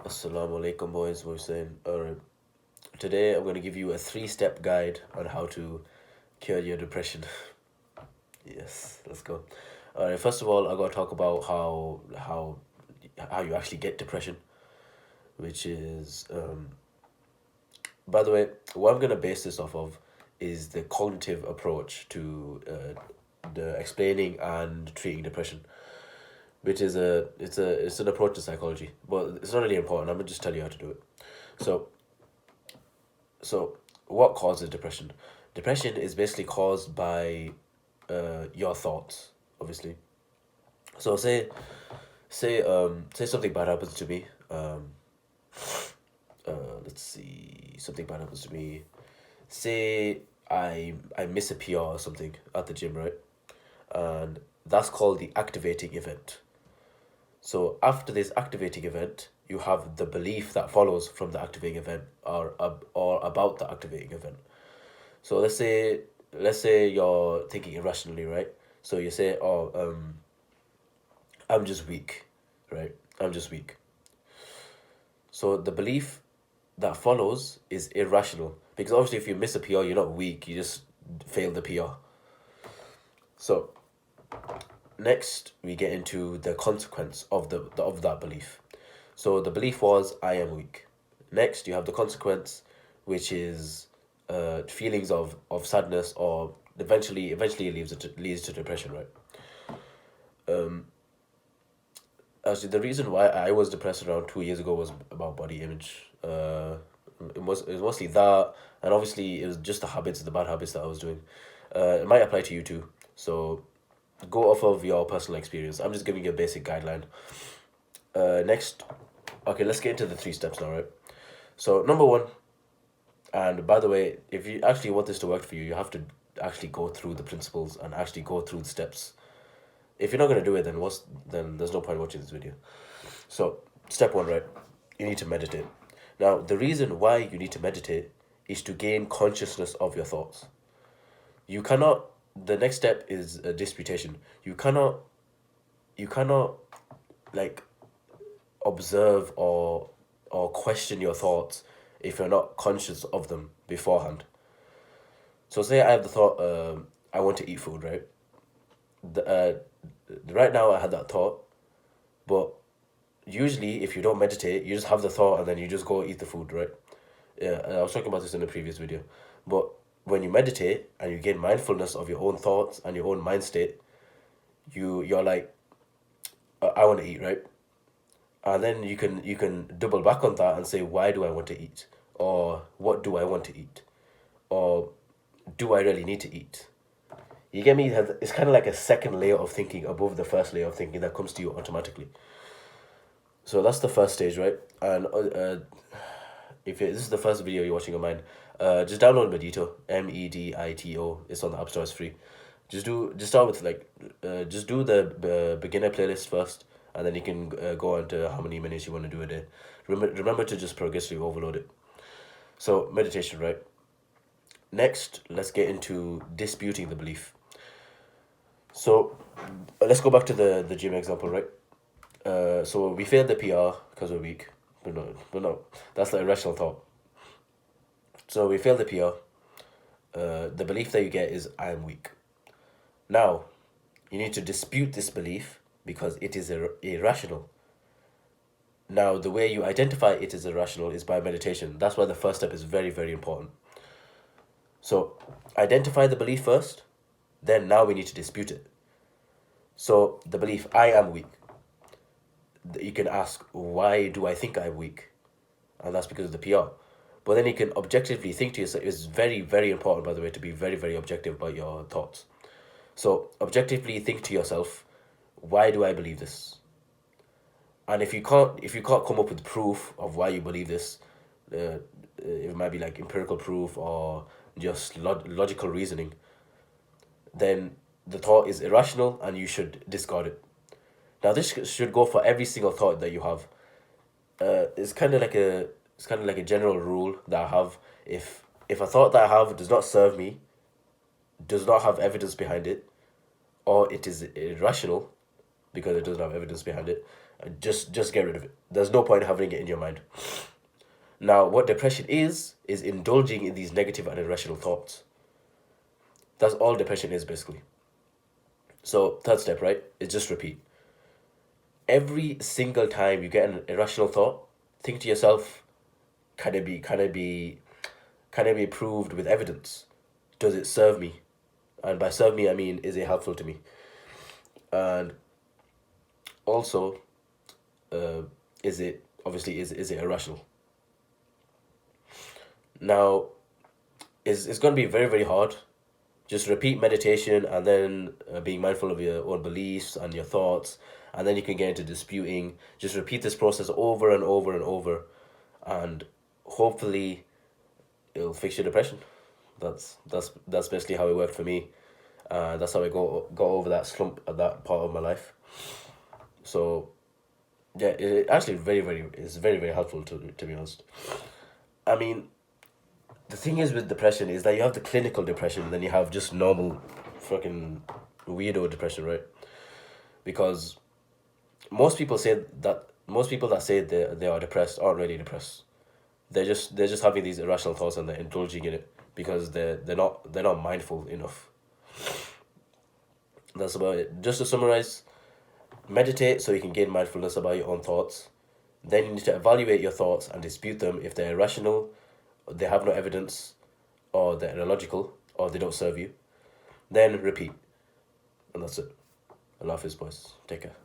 Assalamu alaikum, boys. We're saying, alright. Today, I'm going to give you a three-step guide on how to cure your depression. Yes, let's go. Alright, first of all, I got to talk about how you actually get depression, which is by the way, what I'm going to base this off of is the cognitive approach to the explaining and treating depression, which is it's an approach to psychology. But it's not really important. I'm gonna just tell you how to do it. So So, what causes depression? Depression is basically caused by your thoughts, obviously. So, say something bad happens to me. Let's see, something bad happens to me. Say I miss a PR or something at the gym, right? And that's called the activating event. So after this activating event, you have the belief that follows from the activating event or about the activating event. So let's say you're thinking irrationally, right? So you say, "Oh, I'm just weak," right? I'm just weak. So the belief that follows is irrational because obviously, if you miss a PR, you're not weak. You just failed the PR. So next, we get into the consequence of of that belief. So the belief was, "I am weak." Next, you have the consequence, which is feelings of sadness, or eventually leads to depression, right? Actually, the reason why I was depressed around 2 years ago was about body image. It was mostly that, and obviously it was just the bad habits that I was doing. It might apply to you too. So go off of your personal experience. I'm just giving you a basic guideline. Next, okay, let's get into the three steps now, right? So number one, and by the way, if you actually want this to work for you, you have to actually go through the principles and actually go through the steps. If you're not gonna do it, then there's no point watching this video. So step one, right? You need to meditate. Now, the reason why you need to meditate is to gain consciousness of your thoughts. You cannot. The next step is a disputation. You cannot like observe or question your thoughts if you're not conscious of them beforehand. So say I have the thought, I want to eat food, right? The, right now I had that thought, but usually if you don't meditate, you just have the thought and then you just go eat the food, right? Yeah, and I was talking about this in a previous video. But when you meditate and you gain mindfulness of your own thoughts and your own mind state, you're like, I want to eat, right? And then you can double back on that and say, why do I want to eat? Or what do I want to eat? Or do I really need to eat? You get me? It's kind of like a second layer of thinking above the first layer of thinking that comes to you automatically. So that's the first stage, right? And if this is the first video you're watching of mine, just download Medito, Medito. It's on the App Store. It's free. Just start with just do the beginner playlist first, and then you can go on to how many minutes you want to do a day. Remember to just progressively overload it. So meditation, right? Next, let's get into disputing the belief. So let's go back to the gym example, right? So we failed the PR because we're weak. But no, that's the irrational thought. So we failed the PR. The belief that you get is, I am weak. Now, you need to dispute this belief because it is irrational. Now, the way you identify it as irrational is by meditation. That's why the first step is very, very important. So, identify the belief first, then now we need to dispute it. So, the belief, I am weak. You can ask, why do I think I'm weak? And that's because of the PR. But then you can objectively think to yourself. It's very, very important, by the way, to be very, very objective about your thoughts. So, objectively think to yourself, why do I believe this? And if you can't come up with proof of why you believe this, it might be like empirical proof or just logical reasoning, then the thought is irrational and you should discard it. Now this should go for every single thought that you have. It's kind of like a general rule that I have. If a thought that I have does not serve me, does not have evidence behind it, or it is irrational because it doesn't have evidence behind it, Just get rid of it. There's no point having it in your mind. Now, what depression is indulging in these negative and irrational thoughts. That's all depression is basically. So third step, right, is just repeat. Every single time you get an irrational thought, think to yourself, can it be proved with evidence? Does it serve me? And by serve me, I mean, is it helpful to me? And also, uh, is it irrational? Now, it's going to be very, very hard. Just repeat meditation and then being mindful of your own beliefs and your thoughts, and then you can get into disputing. Just repeat this process over and over and over, and hopefully it'll fix your depression. That's basically how it worked for me. That's how I got over that slump at that part of my life. So yeah, it actually very very helpful to be honest. I mean, the thing is with depression is that you have the clinical depression, and then you have just normal, fucking weirdo depression, right? Because most people that say they are depressed aren't really depressed. They're just having these irrational thoughts and they're indulging in it because they're not mindful enough. That's about it. Just to summarize, meditate so you can gain mindfulness about your own thoughts. Then you need to evaluate your thoughts and dispute them if they're irrational, they have no evidence, or they're illogical, or they don't serve you. Then repeat. And that's it. Allah Hafiz, boys. Take care.